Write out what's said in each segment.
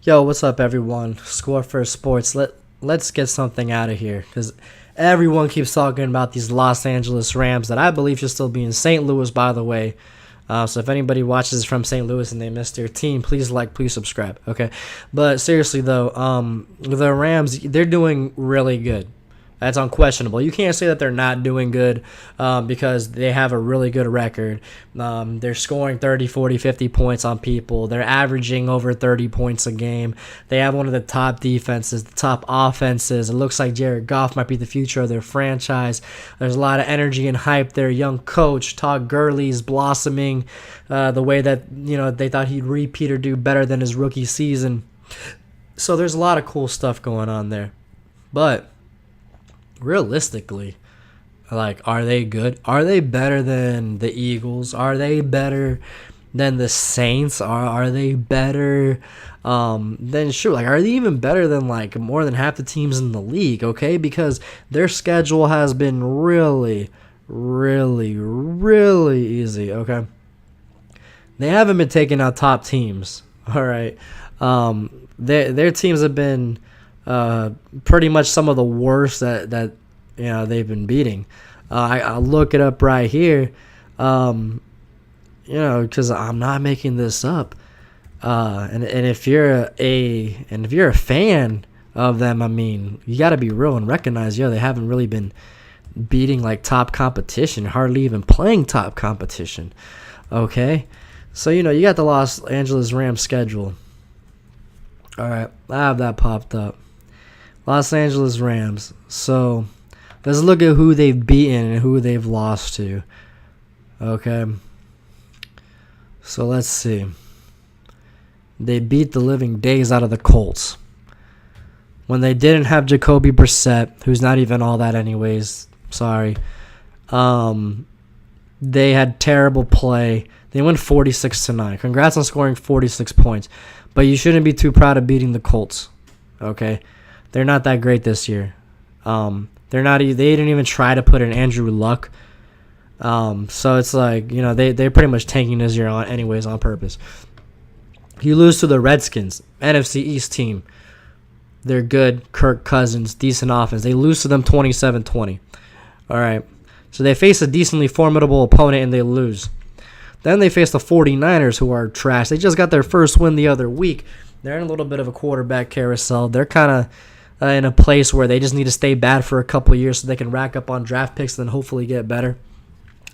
Yo, what's up, everyone? Score First Sports. Let's get something out of here because everyone keeps talking about these Los Angeles Rams that I believe should still be in St. Louis, by the way. So if anybody watches from St. Louis and they missed their team, please please subscribe. Okay, but seriously though, the Rams, they're doing really good. That's unquestionable. You can't say that they're not doing good because they have a really good record. They're scoring 30, 40, 50 points on people. They're averaging over 30 points a game. They have one of the top defenses, the top offenses. It looks like Jared Goff might be the future of their franchise. There's a lot of energy and hype. Their young coach, Todd Gurley's blossoming the way that they thought he'd repeat or do better than his rookie season. So there's a lot of cool stuff going on there. But realistically, are they good? Are they better than the Eagles? Are they better than the Saints? Are they better than sure? Are they even better than more than half the teams in the league? Okay, because their schedule has been really, really, really easy. Okay, they haven't been taking out top teams. All right, their teams have been pretty much some of the worst that they've been beating. I'll look it up right here, because I'm not making this up. And if you're a fan of them, I mean, you got to be real and recognize, they haven't really been beating top competition, hardly even playing top competition. Okay, so you got the Los Angeles Rams schedule. All right, I have that popped up. Los Angeles Rams. So let's look at who they've beaten and who they've lost to. Okay. So let's see. They beat the living days out of the Colts. When they didn't have Jacoby Brissett, who's not even all that anyways. Sorry. They had terrible play. They went 46-9. Congrats on scoring 46 points. But you shouldn't be too proud of beating the Colts. Okay? They're not that great this year. They're not. They didn't even try to put in Andrew Luck. So it's they're pretty much tanking this year on anyways on purpose. You lose to the Redskins, NFC East team. They're good. Kirk Cousins, decent offense. They lose to them 27-20. All right. So they face a decently formidable opponent and they lose. Then they face the 49ers, who are trash. They just got their first win the other week. They're in a little bit of a quarterback carousel. They're kind of in a place where they just need to stay bad for a couple years so they can rack up on draft picks and then hopefully get better.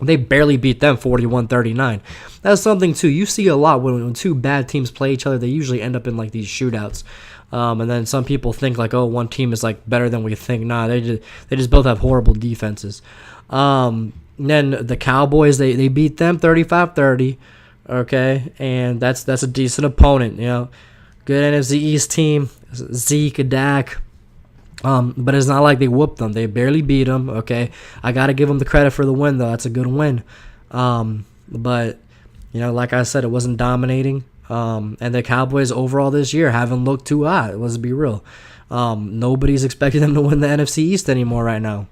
They barely beat them 41-39. That's something, too. You see a lot when two bad teams play each other, they usually end up in these shootouts. And then some people think one team is better than we think. Nah, they just both have horrible defenses. And then the Cowboys, they beat them 35-30. Okay, and that's a decent opponent. Good NFC East team, Zeke, Dak. But it's not like they whooped them. They barely beat them. Okay, I gotta give them the credit for the win though. That's a good win. But like I said, it wasn't dominating. And the Cowboys overall this year haven't looked too hot. Let's be real. Nobody's expecting them to win the NFC East anymore right now.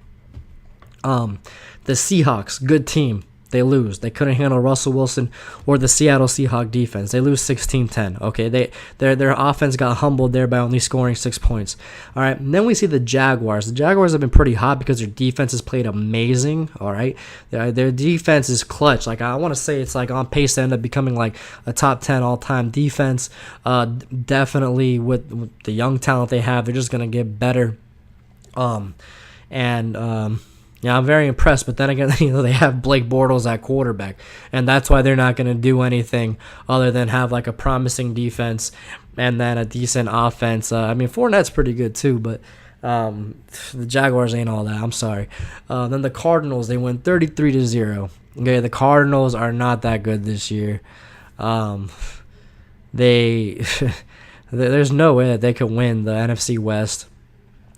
The Seahawks, good team. They lose. They couldn't handle Russell Wilson or the Seattle Seahawks defense. They lose 16-10. Okay, their offense got humbled there by only scoring 6 points. All right, and then we see the Jaguars. The Jaguars have been pretty hot because their defense has played amazing. All right, their defense is clutch. I want to say it's on pace to end up becoming a top 10 all-time defense. Definitely with the young talent they have, they're just gonna get better. I'm very impressed, but then again, they have Blake Bortles at quarterback, and that's why they're not going to do anything other than have a promising defense and then a decent offense. Fournette's pretty good too, but the Jaguars ain't all that. I'm sorry. Then the Cardinals, they win 33-0. Okay, the Cardinals are not that good this year. There's no way that they could win the NFC West.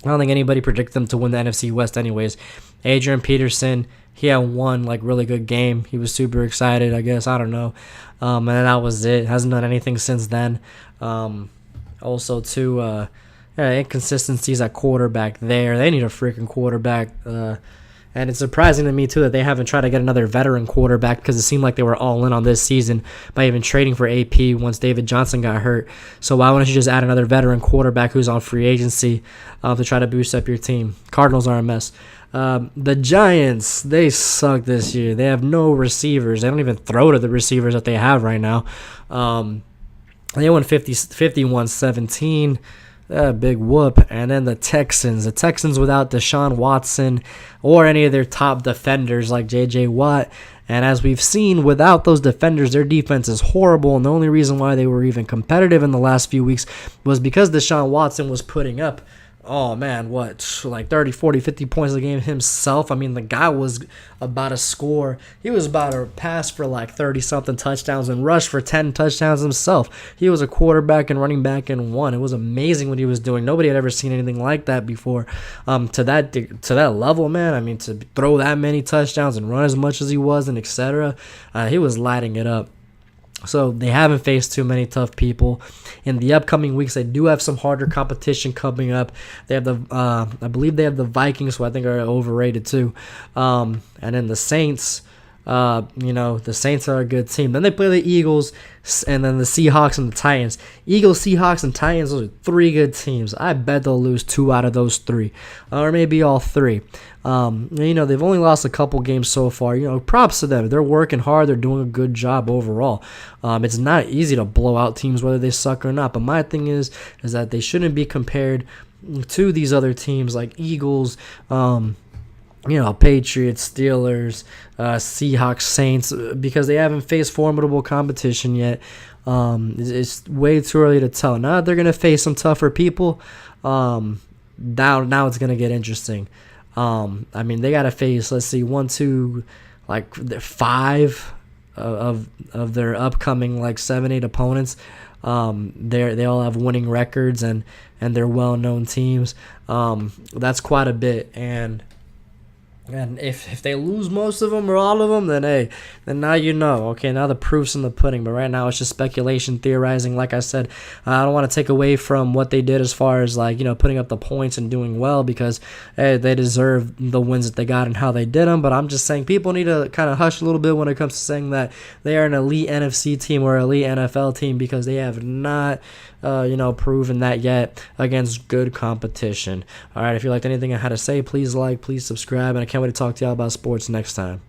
I don't think anybody predicted them to win the NFC West anyways. Adrian Peterson, he had one really good game. He was super excited, I guess. I don't know. And that was it. Hasn't done anything since then. Also, too, inconsistencies at quarterback there. They need a freaking quarterback. And it's surprising to me, too, that they haven't tried to get another veteran quarterback because it seemed like they were all in on this season by even trading for AP once David Johnson got hurt. So why wouldn't you just add another veteran quarterback who's on free agency to try to boost up your team? Cardinals are a mess. The Giants, they suck this year. They have no receivers. They don't even throw to the receivers that they have right now. They won 51-17. Big whoop. And then the Texans without Deshaun Watson or any of their top defenders like J.J. Watt. And as we've seen, without those defenders, their defense is horrible. And the only reason why they were even competitive in the last few weeks was because Deshaun Watson was putting up, oh man, like 30, 40, 50 points a game himself. I mean, the guy was about to score. He was about to pass for like 30-something touchdowns and rush for 10 touchdowns himself. He was a quarterback and running back in one. It was amazing what he was doing. Nobody had ever seen anything like that before. To that level, man. I mean, to throw that many touchdowns and run as much as he was and etc. He was lighting it up. So they haven't faced too many tough people. In the upcoming weeks, they do have some harder competition coming up. They have I believe they have the Vikings, who I think are overrated too. And then the Saints. The Saints are a good team. Then they play the Eagles, and then the Seahawks and the Titans. Eagles, Seahawks, and Titans, those are three good teams. I bet they'll lose 2 out of those 3, or maybe all 3. They've only lost a couple games so far. Props to them. They're working hard. They're doing a good job overall. It's not easy to blow out teams whether they suck or not. But my thing is that they shouldn't be compared to these other teams like Eagles, Patriots, Steelers, Seahawks, Saints, because they haven't faced formidable competition yet. It's way too early to tell. Now that they're going to face some tougher people, now it's going to get interesting. They got to face, let's see, 1, 2, like 5 of their upcoming like 7, 8 opponents. They all have winning records and they're well-known teams. That's quite a bit, and if they lose most of them or all of them, then now okay, now the proof's in the pudding. But right now it's just speculation, theorizing. Like I said, I don't want to take away from what they did as far as putting up the points and doing well, because they deserve the wins that they got and how they did them. But I'm just saying people need to kind of hush a little bit when it comes to saying that they are an elite NFC team or elite NFL team, because they have not proven that yet against good competition. All right, if you liked anything I had to say, please subscribe, and I can't wait to talk to y'all about sports next time.